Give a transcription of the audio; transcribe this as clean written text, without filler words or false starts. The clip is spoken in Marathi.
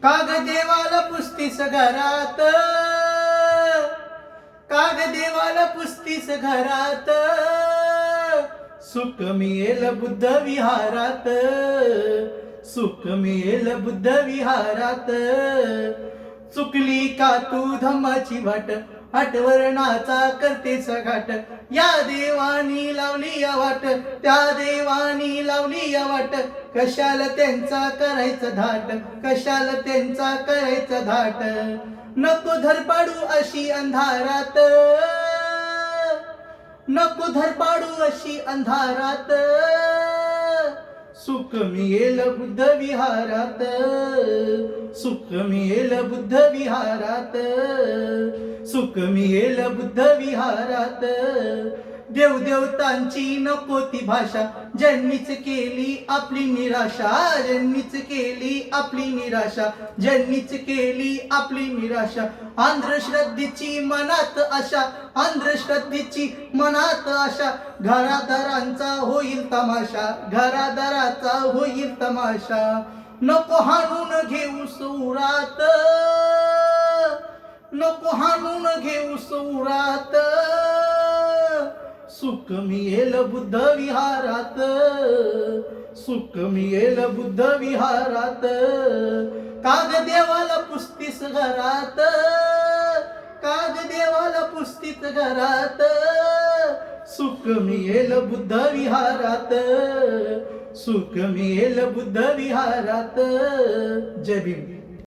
कागदेवाला पुस्तीस घरात, कागदेवाला पुस्तीस घरात, सुख मिळेल बुद्ध विहारात, सुख मिळेल बुद्ध विहारात. चुकली का तू धम्माची वाट, आठवरणाचा करतेस घाट. या देवानी लावली या वाट, त्या देवानी लावली या वाट. कशाला त्यांचा करायचं धाट, कशाला त्यांचा करायचं धाट. नको धरपाडू अशी अंधारात, नको धरपाडू अशी अंधारात. सुख मिळेल बुद्ध विहारात, सुख मिळेल बुद्ध विहारात, सुख मिळेल बुद्ध विहारात. देवदेवतांची नको ती भाषा, ज्यांनीच केली आपली निराशा, ज्यांनीच केली आपली निराशा, ज्यांनीच केली आपली निराशा. अंधश्रद्धेची मनात आशा, अंधश्रद्धेची मनात आशा. घरादारांचा होईल तमाशा, घरादाराचा होईल तमाशा. नको हाणून घेऊ सुरात, नको हाणून घेऊ सुरात. सुख मिळेल बुद्ध विहारात, सुख मिळेल बुद्ध विहारात. कागदेवाला पुस्तीस घरात, कागदेवाला पुस्तीस घरात. सुख मिळेल बुद्ध विहारात, सुख मिळेल बुद्ध विहारात. जय भीम.